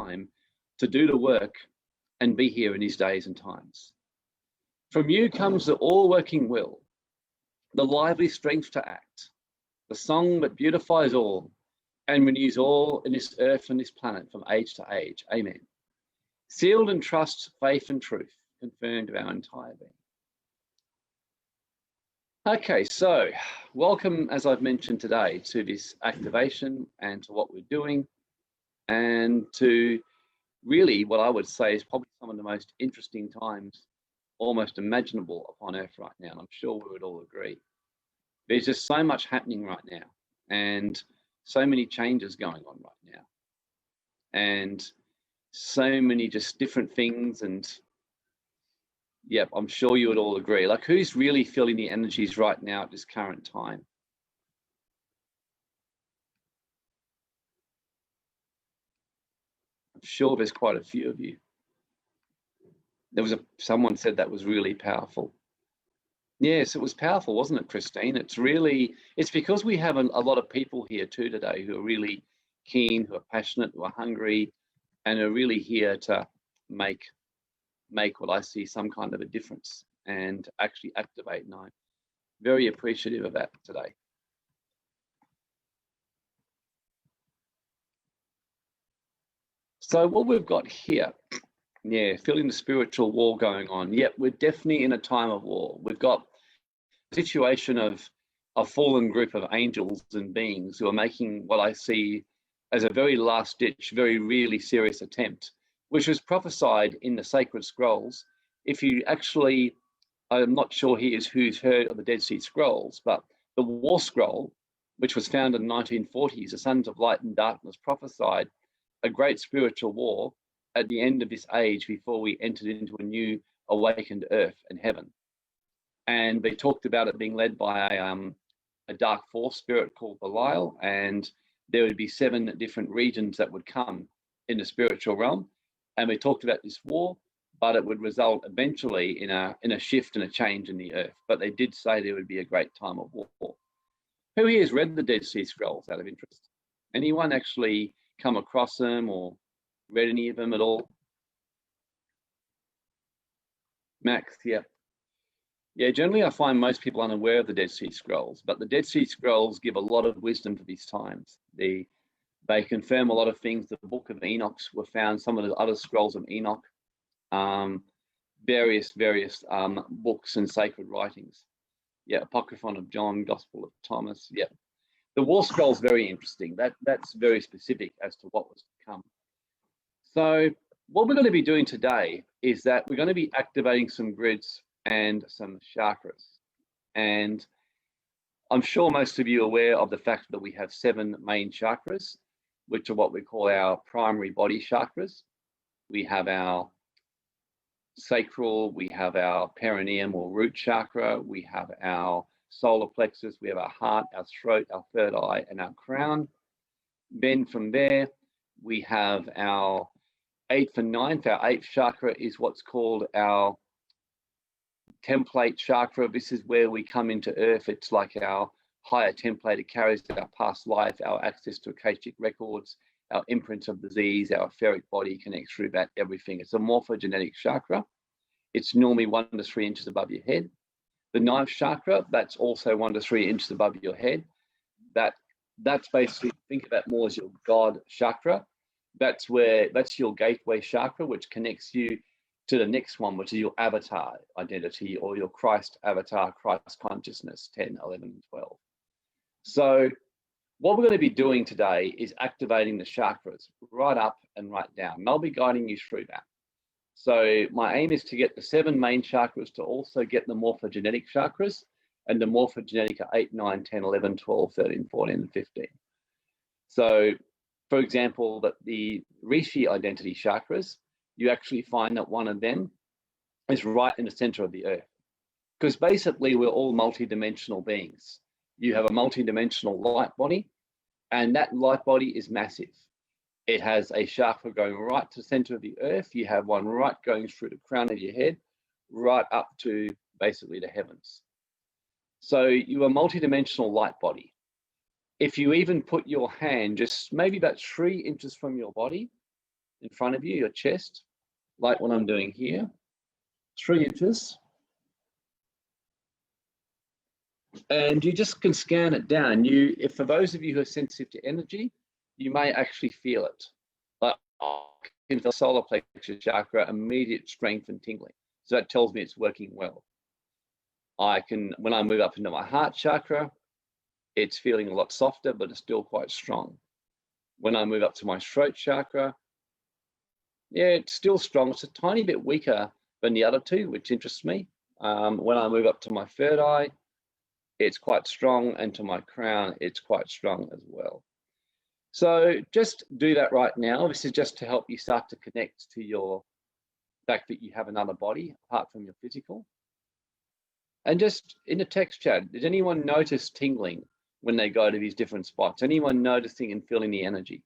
time to do the work and be here in these days and times. From you comes the all-working will, the lively strength to act, the song that beautifies all and renews all in this earth and this planet from age to age. Amen. Sealed in trust, faith, and truth, confirmed of our entire being. Okay, so welcome, as I've mentioned today, to this activation and to what we're doing, and to really what I would say is probably some of the most interesting times almost imaginable upon Earth right now. And I'm sure we would all agree. There's just so much happening right now, and so many changes going on right now, and so many just different things. And yep, I'm sure you would all agree. Like, who's really feeling the energies right now at this current time? I'm sure there's quite a few of you. There was someone said that was really powerful. Yes, it was powerful, wasn't it, Christine? It's because we have a lot of people here too today who are really keen, who are passionate, who are hungry, and are really here to make what I see some kind of a difference and actually activate. And I'm very appreciative of that today. So what we've got here, yeah, feeling the spiritual war going on. Yep, we're definitely in a time of war. We've got a situation of a fallen group of angels and beings who are making what I see as a very last ditch, very really serious attempt, which was prophesied in the sacred scrolls. If you actually, I'm not sure who's heard of the Dead Sea Scrolls, but the War Scroll, which was found in the 1940s, the Sons of Light and Darkness prophesied a great spiritual war at the end of this age before we entered into a new awakened earth and heaven. And they talked about it being led by a dark force spirit called Belial, and there would be 7 different regions that would come in the spiritual realm. And we talked about this war, but it would result eventually in a shift and a change in the earth. But they did say there would be a great time of war. Who here has read the Dead Sea Scrolls out of interest? Anyone actually come across them or read any of them at all? Max, yeah. Yeah, generally I find most people unaware of the Dead Sea Scrolls, but the Dead Sea Scrolls give a lot of wisdom for these times. They confirm a lot of things. The Book of Enoch were found, some of the other scrolls of Enoch, various books and sacred writings. Yeah, Apocryphon of John, Gospel of Thomas. Yeah, the War Scroll is very interesting. That's very specific as to what was to come. So what we're going to be doing today is that we're going to be activating some grids and some chakras. And I'm sure most of you are aware of the fact that we have 7 main chakras, which are what we call our primary body chakras. We have our sacral, we have our perineum or root chakra, we have our solar plexus, we have our heart, our throat, our third eye, and our crown. Then from there, we have our 8th and 9th. Our 8th chakra is what's called our template chakra. This is where we come into earth. It's like our higher template. It carries our past life, our access to akashic records, our imprint of disease, our etheric body connects through that, everything. It's a morphogenetic chakra. It's normally 1 to 3 inches above your head. The 9th chakra, that's also 1 to 3 inches above your head. That's basically, think of that more as your God chakra. That's your gateway chakra, which connects you to the next one, which is your avatar identity or your Christ avatar, Christ consciousness, 10, 11, and 12. So what we're going to be doing today is activating the chakras right up and right down. And I'll be guiding you through that. So my aim is to get the 7 main chakras to also get the morphogenetic chakras, and the morphogenetic are 8, 9, 10, 11, 12, 13, 14, and 15. So for example, that the Rishi identity chakras, you actually find that one of them is right in the center of the earth. Because basically we're all multidimensional beings. You have a multidimensional light body, and that light body is massive. It has a chakra going right to the center of the earth. You have one right going through the crown of your head, right up to basically the heavens. So you are a multidimensional light body. If you even put your hand just maybe about 3 inches from your body, in front of you, your chest, like what I'm doing here, 3 inches. And you just can scan it down. If for those of you who are sensitive to energy, you may actually feel it. Like, I can feel solar plexus chakra, immediate strength and tingling. So that tells me it's working well. When I move up into my heart chakra, it's feeling a lot softer, but it's still quite strong. When I move up to my throat chakra, yeah, it's still strong. It's a tiny bit weaker than the other two, which interests me. When I move up to my third eye, it's quite strong, and to my crown, it's quite strong as well. So just do that right now. This is just to help you start to connect to your fact that you have another body apart from your physical. And just in the text chat, did anyone notice tingling when they go to these different spots? Anyone noticing and feeling the energy?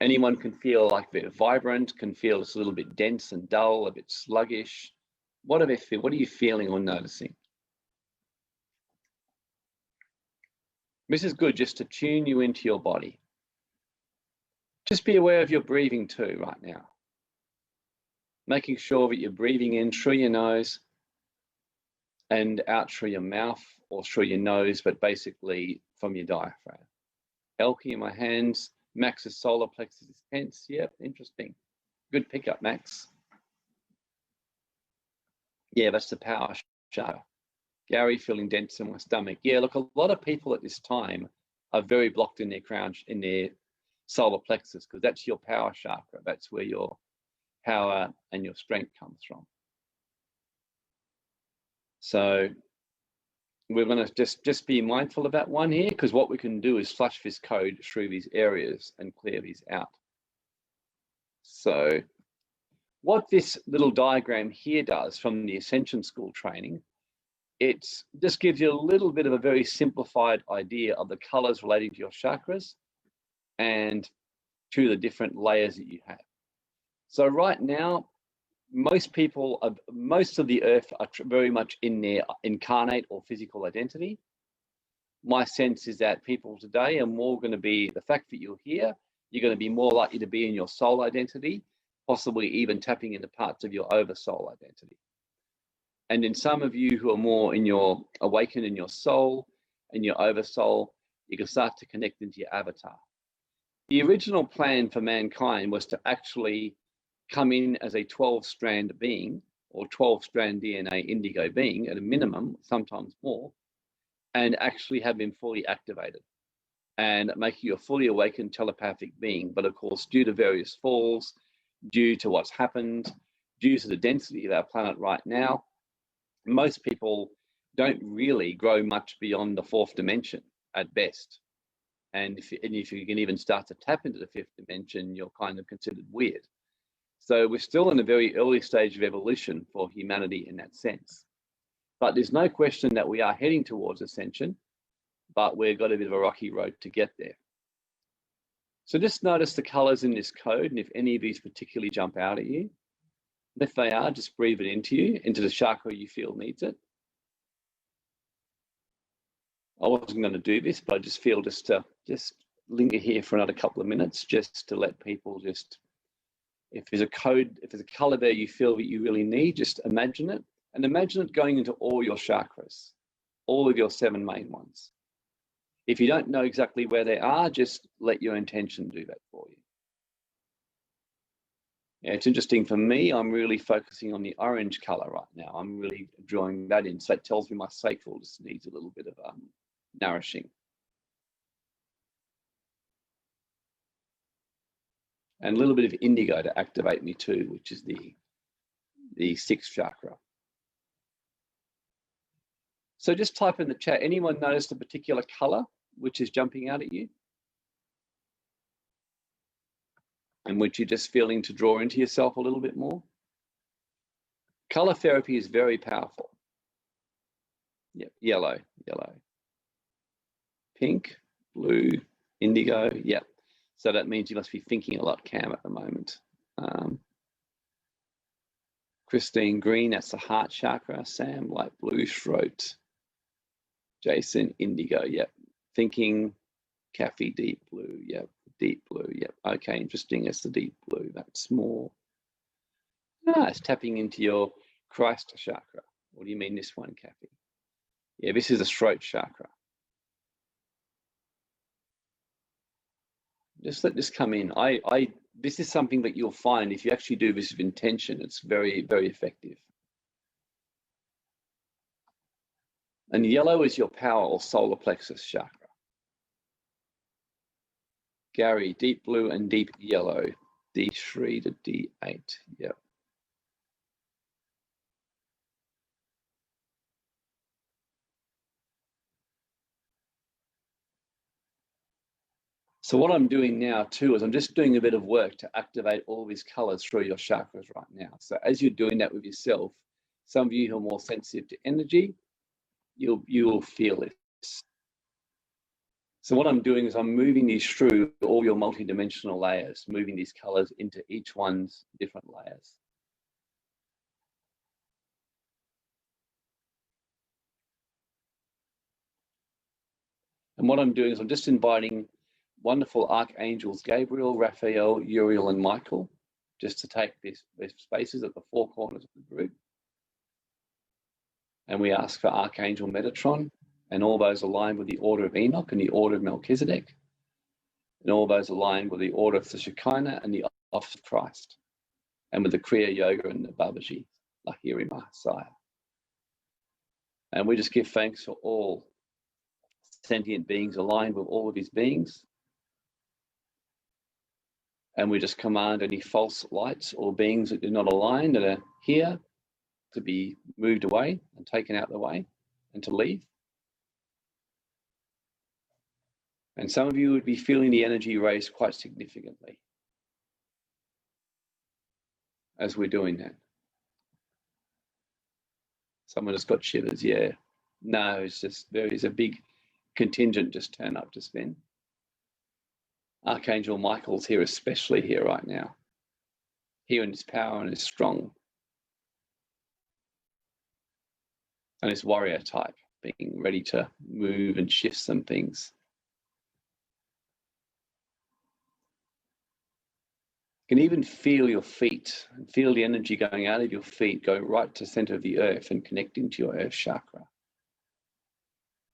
Anyone can feel like they're vibrant, can feel it's a little bit dense and dull, a bit sluggish. What do they feel? What are you feeling or noticing? This is good just to tune you into your body. Just be aware of your breathing too right now. Making sure that you're breathing in through your nose and out through your mouth or through your nose, but basically from your diaphragm. Elky in my hands, Max's solar plexus is tense. Yep, interesting. Good pickup, Max. Yeah, that's the power chakra. Gary, feeling dense in my stomach. Yeah, look, a lot of people at this time are very blocked in their crown, in their solar plexus, because that's your power chakra. That's where your power and your strength comes from. So we're going to just be mindful of that one here, because what we can do is flush this code through these areas and clear these out. So what this little diagram here does from the Ascension School training, it just gives you a little bit of a very simplified idea of the colors relating to your chakras and to the different layers that you have. So right now, most of the earth are very much in their incarnate or physical identity. My sense is that people today are more going to be, the fact that you're here, you're going to be more likely to be in your soul identity, possibly even tapping into parts of your oversoul identity. And in some of you who are more in your awakened in your soul and your oversoul, you can start to connect into your avatar. The original plan for mankind was to actually come in as a 12-strand being, or 12-strand DNA indigo being at a minimum, sometimes more, and actually have been fully activated and make you a fully awakened telepathic being. But of course, due to various falls, due to what's happened, due to the density of our planet right now, most people don't really grow much beyond the 4th dimension at best. And if you can even start to tap into the 5th dimension, you're kind of considered weird. So we're still in a very early stage of evolution for humanity in that sense. But there's no question that we are heading towards ascension, but we've got a bit of a rocky road to get there. So just notice the colors in this code, and if any of these particularly jump out at you, if they are, just breathe it into you, into the chakra you feel needs it. I wasn't going to do this, but I just feel just to linger here for another couple of minutes, just to let people just, if there's a code, if there's a color there you feel that you really need, just imagine it, and imagine it going into all your chakras, all of your 7 main ones. If you don't know exactly where they are, just let your intention do that for you. Yeah, it's interesting for me, I'm really focusing on the orange color right now. I'm really drawing that in. So that tells me my sacral just needs a little bit of nourishing. And a little bit of indigo to activate me too, which is the 6th chakra. So just type in the chat, anyone noticed a particular color which is jumping out at you? And which you're just feeling to draw into yourself a little bit more? Color therapy is very powerful. Yep, yellow. Pink, blue, indigo, yep. So that means you must be thinking a lot, Cam, at the moment. Christine, green, that's the heart chakra. Sam, light blue, throat. Jason, indigo, yep. Thinking, Kathy, deep blue, yep. Deep blue. Yep. Okay, interesting. It's the deep blue. That's more. It's tapping into your Christ chakra. What do you mean this one, Kathy? Yeah, this is a throat chakra. Just let this come in. This is something that you'll find if you actually do this with intention. It's very, very effective. And yellow is your power or solar plexus chakra. Gary, deep blue and deep yellow, D3 to D8. Yep. So what I'm doing now too is I'm just doing a bit of work to activate all these colors through your chakras right now. So as you're doing that with yourself, some of you who are more sensitive to energy, you'll feel it. So what I'm doing is I'm moving these through all your multidimensional layers, moving these colors into each one's different layers. And what I'm doing is I'm just inviting wonderful archangels Gabriel, Raphael, Uriel, and Michael, just to take these spaces at the four corners of the group. And we ask for Archangel Metatron, and all those aligned with the order of Enoch and the order of Melchizedek, and all those aligned with the order of the Shekinah and the office of Christ, and with the Kriya Yoga and the Babaji, Lahiri Mahasaya. And we just give thanks for all sentient beings aligned with all of his beings. And we just command any false lights or beings that do not align that are here to be moved away and taken out of the way and to leave. And some of you would be feeling the energy raise quite significantly as we're doing that. Someone just got shivers, yeah. No, it's just, there is a big contingent just turn up just then. Archangel Michael's here, especially here right now. Here in his power and his strong. And his warrior type, being ready to move and shift some things. You can even feel your feet and feel the energy going out of your feet, go right to the center of the earth and connecting to your earth chakra.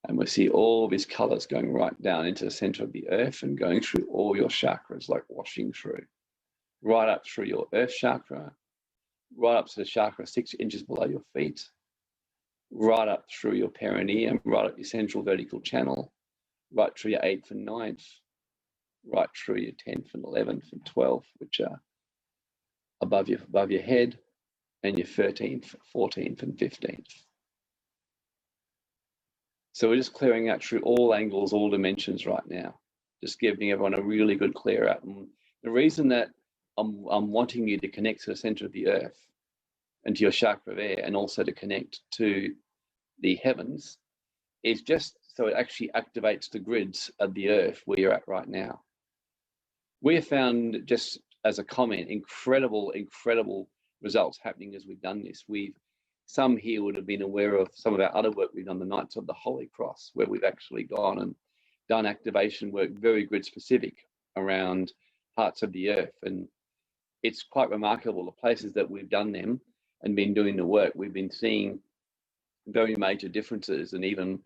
And we see all these colors going right down into the center of the earth and going through all your chakras, like washing through. Right up through your earth chakra, right up to the chakra 6 inches below your feet, right up through your perineum, right up your central vertical channel, right through your 8th and 9th, right through your 10th and 11th and 12th, which are above your head, and your 13th, 14th, and 15th. So we're just clearing out through all angles, all dimensions right now, just giving everyone a really good clear out. And the reason that I'm wanting you to connect to the center of the earth and to your chakra there, and also to connect to the heavens, is just so it actually activates the grids of the earth where you're at right now. We have found, just as a comment, incredible results happening as we've done this. Some here would have been aware of some of our other work we've done, the Knights of the Holy Cross, where we've actually gone and done activation work, very grid specific, around parts of the earth. And it's quite remarkable, the places that we've done them and been doing the work, we've been seeing very major differences, and even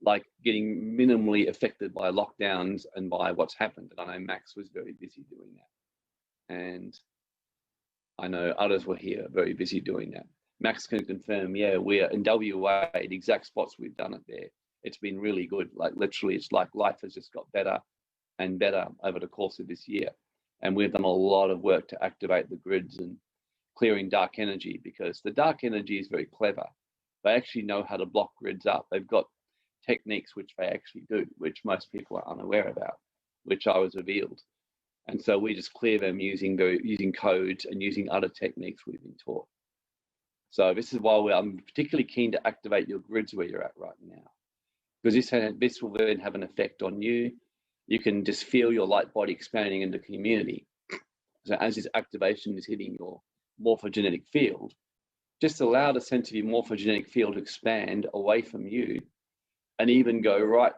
like getting minimally affected by lockdowns and by what's happened. And I know Max was very busy doing that. And I know others were here very busy doing that. Max can confirm, yeah, we're in WA, the exact spots we've done it there. It's been really good. Like literally, it's like life has just got better and better over the course of this year. And we've done a lot of work to activate the grids and clearing dark energy, because the dark energy is very clever. They actually know how to block grids up. They've got techniques which they actually do, which most people are unaware about, which I was revealed. And so we just clear them using codes and using other techniques we've been taught. So this is why I'm particularly keen to activate your grids where you're at right now, because this will then have an effect on you. You can just feel your light body expanding into community. So as this activation is hitting your morphogenetic field, just allow the sense of your morphogenetic field to expand away from you, and even go right,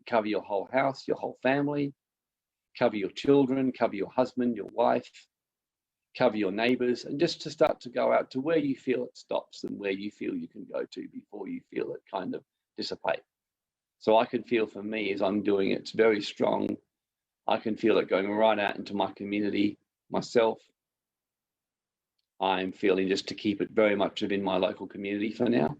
cover your whole house, your whole family, cover your children, cover your husband, your wife, cover your neighbors, and just to start to go out to where you feel it stops and where you feel you can go to before you feel it kind of dissipate. So I can feel for me as I'm doing it, it's very strong. I can feel it going right out into my community, myself. I'm feeling just to keep it very much within my local community for now.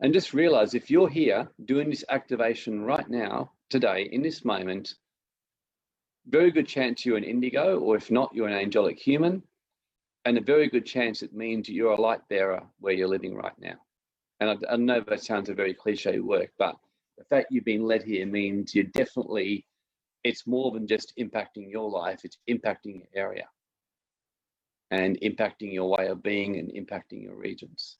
And just realize if you're here doing this activation right now, today, in this moment, very good chance you're an indigo, or if not, you're an angelic human. And a very good chance it means you're a light bearer where you're living right now. And I know that sounds a very cliche work, but the fact you've been led here means you're definitely, it's more than just impacting your life, it's impacting your area and impacting your way of being and impacting your regions.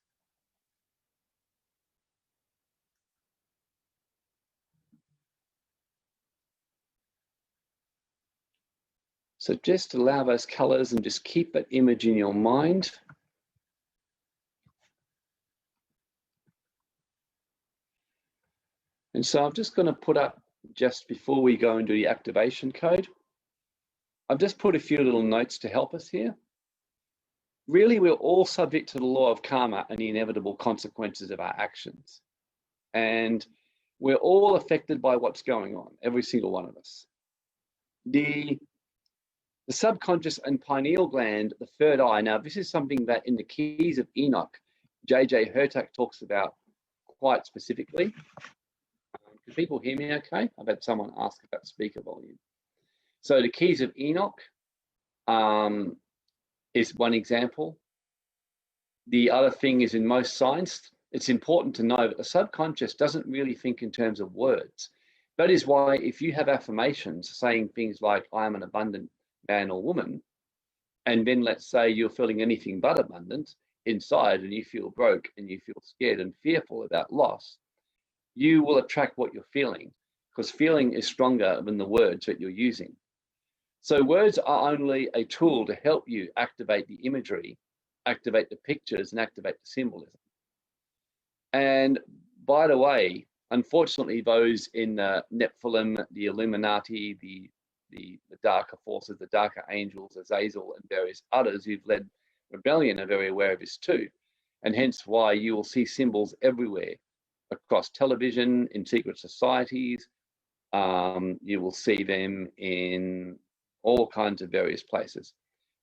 So just allow those colors and just keep that image in your mind. And so I'm just going to put up, just before we go and do the activation code, I've just put a few little notes to help us here. Really, we're all subject to the law of karma and the inevitable consequences of our actions. And we're all affected by what's going on, every single one of us. The subconscious and pineal gland, the third eye. Now, this is something that in the Keys of Enoch, J.J. Hurtak talks about quite specifically. Can people hear me okay? I've had someone ask about speaker volume. So the Keys of Enoch is one example. The other thing is in most science, it's important to know that the subconscious doesn't really think in terms of words. That is why if you have affirmations saying things like, I am an abundant man or woman, and then let's say you're feeling anything but abundant inside and you feel broke and you feel scared and fearful about loss, you will attract what you're feeling, because feeling is stronger than the words that you're using. So words are only a tool to help you activate the imagery, activate the pictures, and activate the symbolism. And by the way, unfortunately, those in the Nephilim, the Illuminati, the darker forces, the darker angels, Azazel, and various others who've led rebellion are very aware of this too. And hence why you will see symbols everywhere across television, in secret societies. You will see them in all kinds of various places.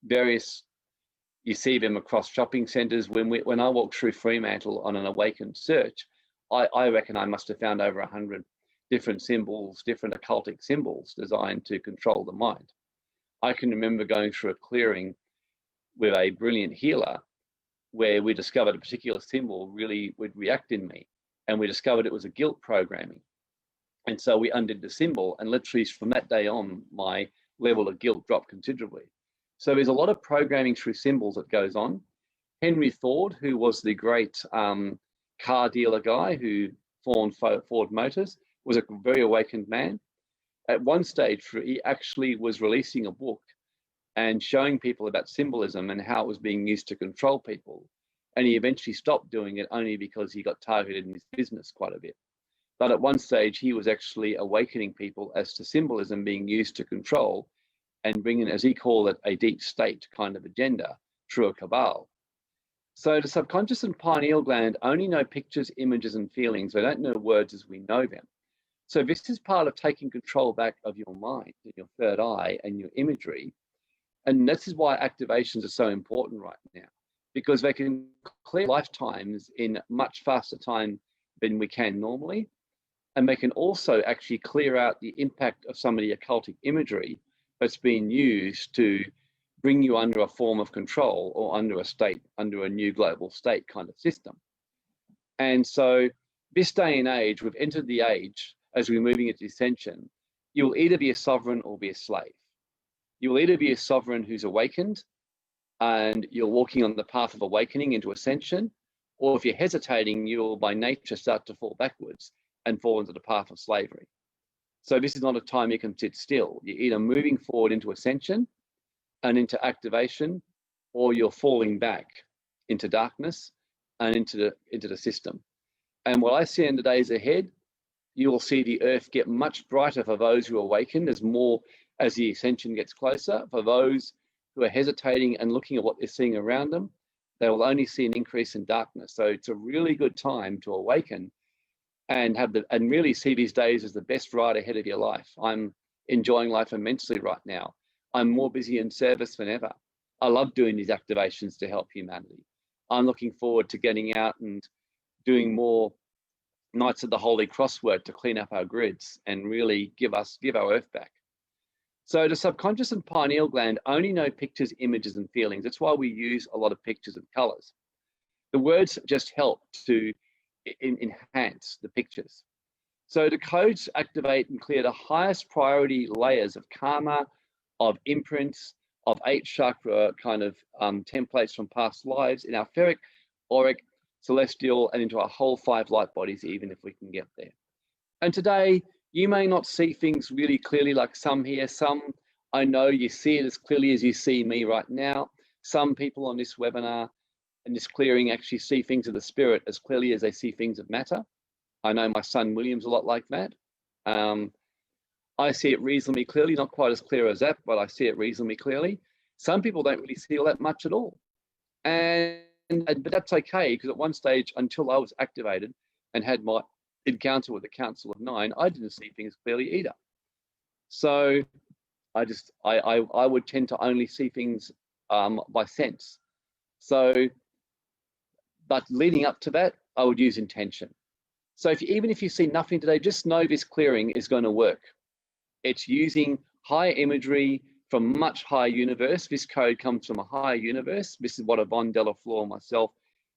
You see them across shopping centres. When I walked through Fremantle on an awakened search, I reckon I must have found over 100 different symbols, different occultic symbols designed to control the mind. I can remember going through a clearing with a brilliant healer where we discovered a particular symbol really would react in me. And we discovered it was a guilt programming. And so we undid the symbol, and literally from that day on, my level of guilt dropped considerably. So there's a lot of programming through symbols that goes on. Henry Ford, who was the great car dealer guy who formed Ford Motors, was a very awakened man. At one stage, he actually was releasing a book and showing people about symbolism and how it was being used to control people. And he eventually stopped doing it only because he got targeted in his business quite a bit. But at one stage, he was actually awakening people as to symbolism being used to control and bring in, as he called it, a deep state kind of agenda through a cabal. So the subconscious and pineal gland only know pictures, images, and feelings. They don't know words as we know them. So this is part of taking control back of your mind and your third eye and your imagery. And this is why activations are so important right now, because they can clear lifetimes in much faster time than we can normally. And they can also actually clear out the impact of some of the occultic imagery that's being used to bring you under a form of control or under a state, under a new global state kind of system. And so this day and age, we've entered the age, as we're moving into ascension, you'll either be a sovereign or be a slave. You will either be a sovereign who's awakened and you're walking on the path of awakening into ascension, or if you're hesitating, you'll by nature start to fall backwards and fall into the path of slavery. So this is not a time you can sit still. You're either moving forward into ascension and into activation, or you're falling back into darkness and into the system. And what I see in the days ahead you will see the earth get much brighter for those who awaken as the ascension gets closer. For those who are hesitating and looking at what they're seeing around them, they will only see an increase in darkness. So it's a really good time to awaken and really see these days as the best ride ahead of your life. I'm enjoying life immensely right now. I'm more busy in service than ever. I love doing these activations to help humanity. I'm looking forward to getting out and doing more Knights of the Holy Cross work to clean up our grids and really give our earth back. So the subconscious and pineal gland only know pictures, images, and feelings. That's why we use a lot of pictures and colors. The words just help to enhance the pictures. So the codes activate and clear the highest priority layers of karma, of imprints, of 8 chakra kind of templates from past lives in our etheric, auric, celestial, and into our whole 5 light bodies, even if we can get there. And today, you may not see things really clearly like some here. Some, I know you see it as clearly as you see me right now. Some people on this webinar and this clearing actually see things of the spirit as clearly as they see things of matter. I know my son William's a lot like that. I see it reasonably clearly, not quite as clear as that, but I see it reasonably clearly. Some people don't really see all that much at all. But that's okay, because at one stage, until I was activated and had my encounter with the Council of 9, I didn't see things clearly either. So I would tend to only see things by sense. So, but leading up to that, I would use intention. So even if you see nothing today, just know this clearing is going to work. It's using higher imagery from much higher universe. This code comes from a higher universe. This is what Yvonne Delafleur, myself,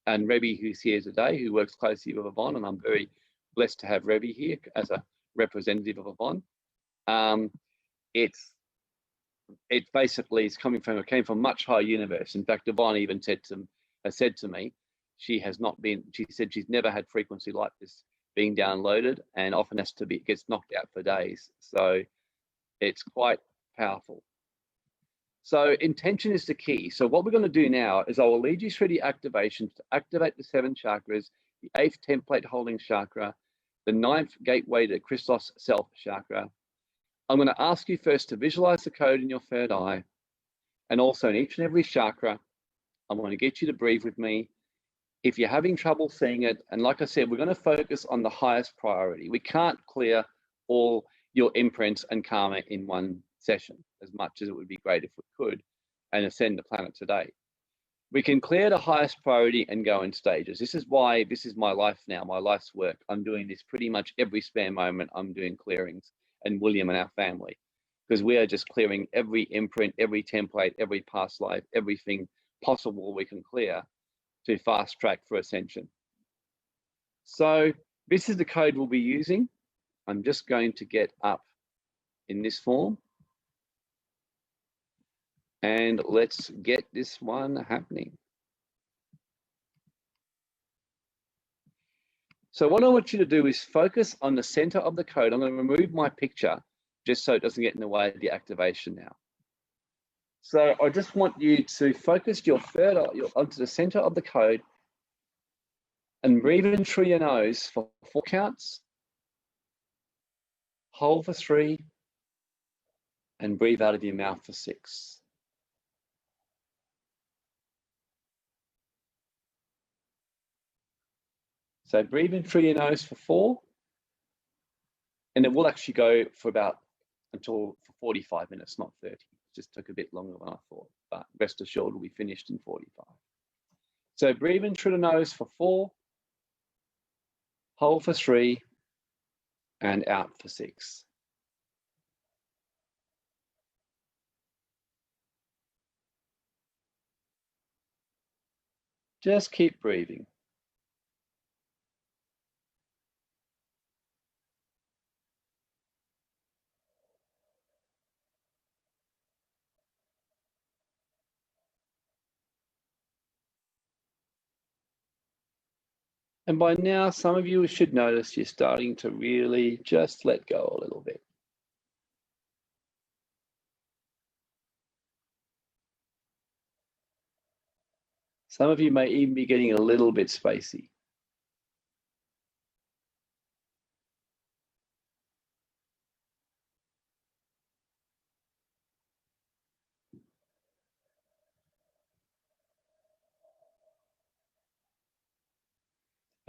and Rebbe, who's here today, who works closely with Yvonne, and I'm very blessed to have Rebbe here as a representative of Yvonne. It basically came from much higher universe. In fact, Yvonne even has said to me, she said she's never had frequency like this being downloaded, and often gets knocked out for days. So it's quite powerful. So intention is the key. So what we're going to do now is I will lead you through the activations to activate the 7 chakras, the 8th template holding chakra, the 9th gateway to Christos self chakra. I'm going to ask you first to visualize the code in your third eye, and also in each and every chakra. I'm going to get you to breathe with me. If you're having trouble seeing it, and like I said, we're going to focus on the highest priority. We can't clear all your imprints and karma in one session, as much as it would be great if we could, and ascend the planet today. We can clear the highest priority and go in stages. This is why this is my life now, my life's work. I'm doing this pretty much every spare moment. I'm doing clearings, and William and our family, because we are just clearing every imprint, every template, every past life, everything possible we can clear to fast track for ascension. So this is the code we'll be using. I'm just going to get up in this form, and let's get this one happening. So what I want you to do is focus on the center of the code. I'm going to remove my picture just so it doesn't get in the way of the activation now. So I just want you to focus your third eye onto the center of the code and breathe in through your nose for 4 counts, hold for 3, and breathe out of your mouth for 6. So breathe in through your nose for 4, and it will actually go for until 45 minutes, not 30. It just took a bit longer than I thought, but rest assured we'll be finished in 45. So breathe in through the nose for 4, hold for 3, and out for 6. Just keep breathing. And by now, some of you should notice you're starting to really just let go a little bit. Some of you may even be getting a little bit spacey.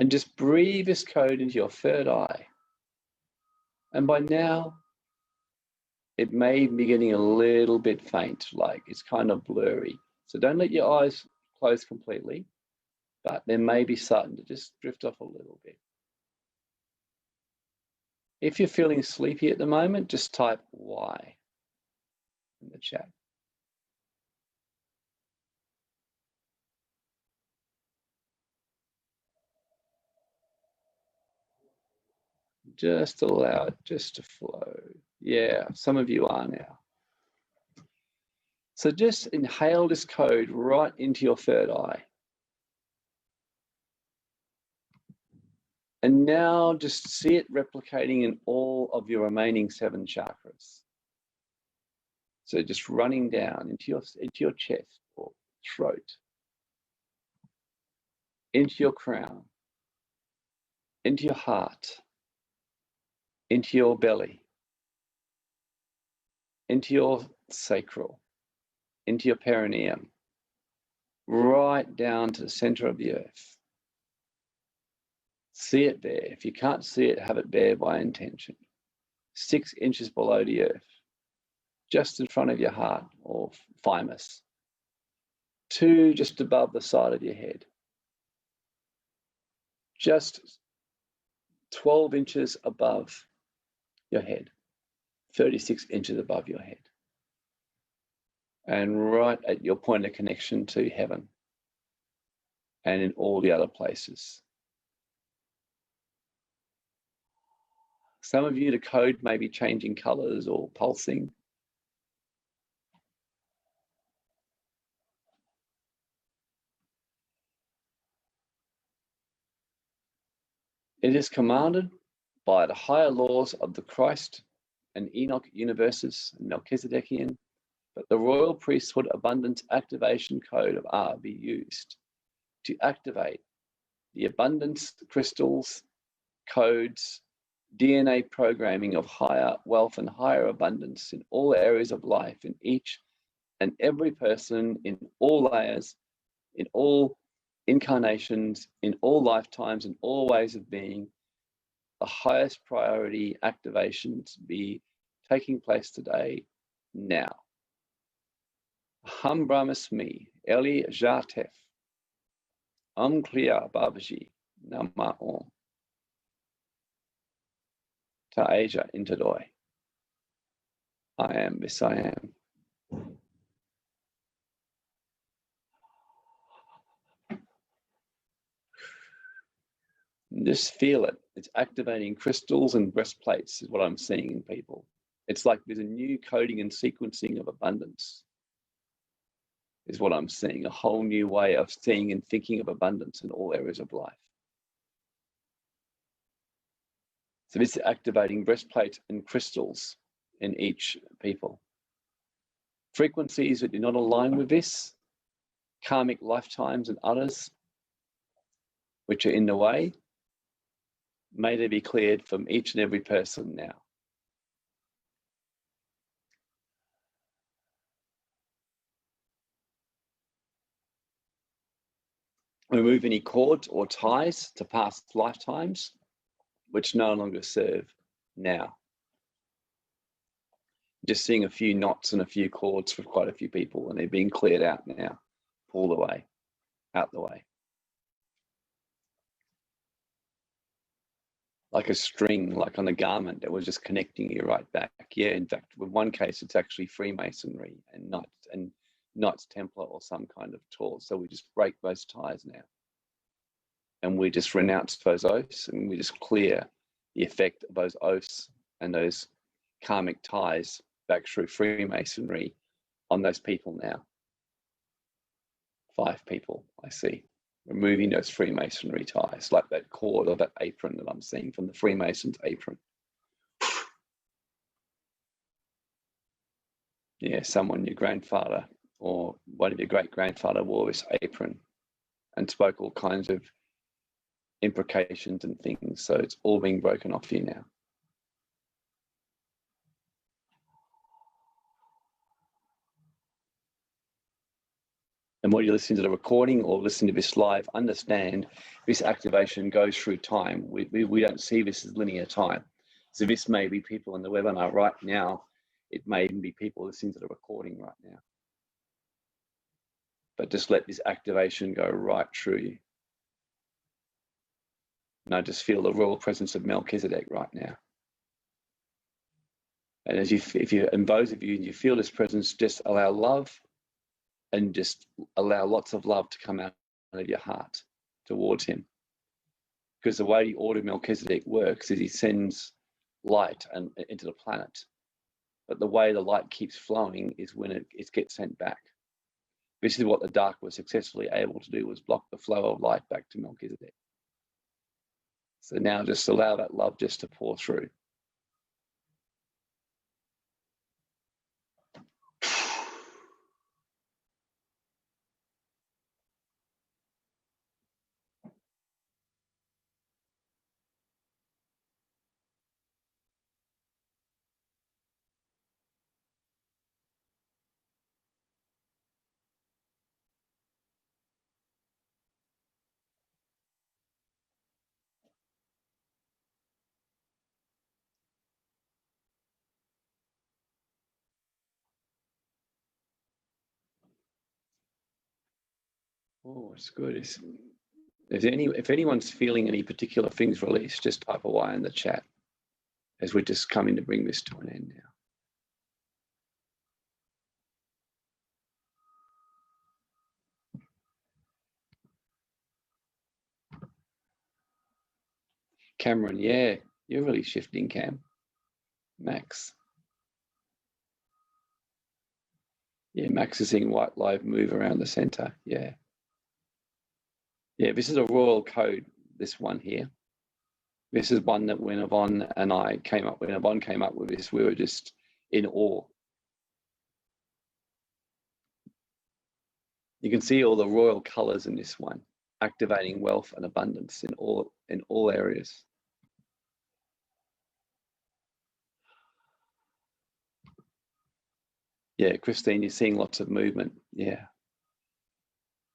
And just breathe this code into your third eye. And by now, it may be getting a little bit faint, like it's kind of blurry. So don't let your eyes close completely, but they may be starting to just drift off a little bit. If you're feeling sleepy at the moment, just type Y in the chat. Just allow it just to flow. Yeah, some of you are now. So just inhale this code right into your third eye. And now just see it replicating in all of your remaining 7 chakras. So just running down into your chest or throat, into your crown, into your heart, into your belly, into your sacral, into your perineum, right down to the center of the earth. See it there. If you can't see it, have it there by intention. 6 inches below the earth, just in front of your heart or thymus. 2 just above the side of your head. Just 12 inches above your head. 36 inches above your head. And right at your point of connection to heaven and in all the other places. Some of you, the code may be changing colors or pulsing. It is commanded by the higher laws of the Christ and Enoch universes, Melchizedekian, that the royal priesthood abundance activation code of R be used to activate the abundance crystals, codes, DNA programming of higher wealth and higher abundance in all areas of life, in each and every person, in all layers, in all incarnations, in all lifetimes, in all ways of being. The highest priority activations be taking place today, now. Ham Brahmasmi, Eli Jatef, Kriya Babaji, Nama Om, Ta'aja Intadoi. I am this I am. Just feel it. It's activating crystals and breastplates is what I'm seeing in people. It's like there's a new coding and sequencing of abundance is what I'm seeing. A whole new way of seeing and thinking of abundance in all areas of life. So this is activating breastplates and crystals in each people. Frequencies that do not align with this, karmic lifetimes and others, which are in the way, may they be cleared from each and every person now. Remove any cords or ties to past lifetimes, which no longer serve now. Just seeing a few knots and a few cords for quite a few people, and they're being cleared out now, pulled away, out the way. Like a string, like on a garment that was just connecting you right back. Yeah, in fact, in one case, it's actually Freemasonry and Knights Templar or some kind of tool. So we just break those ties now. And we just renounce those oaths, and we just clear the effect of those oaths and those karmic ties back through Freemasonry on those people now. 5 people, I see. Removing those Freemasonry ties, like that cord or that apron that I'm seeing from the Freemason's apron. Yeah, someone, your grandfather or one of your great-grandfather wore this apron and spoke all kinds of imprecations and things. So it's all being broken off you now. And when you're listening to the recording or listening to this live, understand this activation goes through time. We don't see this as linear time. So this may be people in the webinar right now. It may even be people listening to the recording right now. But just let this activation go right through you. And I just feel the royal presence of Melchizedek right now. And as and those of you feel this presence, just allow love, and just allow lots of love to come out of your heart towards him. Because the way the order of Melchizedek works is he sends light into the planet. But the way the light keeps flowing is when it gets sent back. This is what the dark was successfully able to do, was block the flow of light back to Melchizedek. So now just allow that love just to pour through. Oh, it's good. If anyone's feeling any particular things released, just type away in the chat, as we're just coming to bring this to an end now. Cameron, yeah, you're really shifting, Cam. Max. Yeah, Max is seeing white light move around the center. Yeah. Yeah, this is a royal code, this one here. This is one that when Yvonne and I came up, when Yvonne came up with this, we were just in awe. You can see all the royal colors in this one, activating wealth and abundance in all areas. Yeah, Christine, you're seeing lots of movement. Yeah.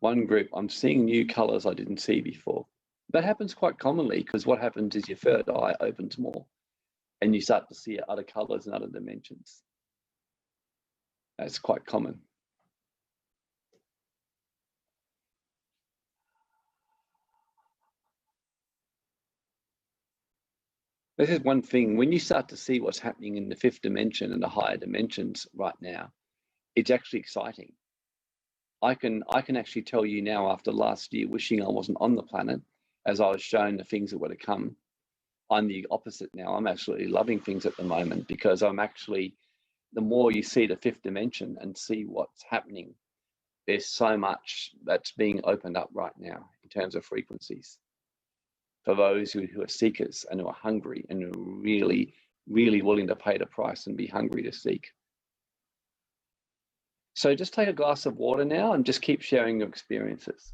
One group, I'm seeing new colors I didn't see before. That happens quite commonly, because what happens is your third eye opens more and you start to see other colors and other dimensions. That's quite common. This is one thing, when you start to see what's happening in the fifth dimension and the higher dimensions right now, it's actually exciting. I can actually tell you now, after last year wishing I wasn't on the planet, as I was shown the things that were to come, I'm the opposite now. I'm absolutely loving things at the moment, because I'm actually, the more you see the fifth dimension and see what's happening, there's so much that's being opened up right now in terms of frequencies. For those who are seekers and who are hungry and who are really, really willing to pay the price and be hungry to seek. So just take a glass of water now and just keep sharing your experiences.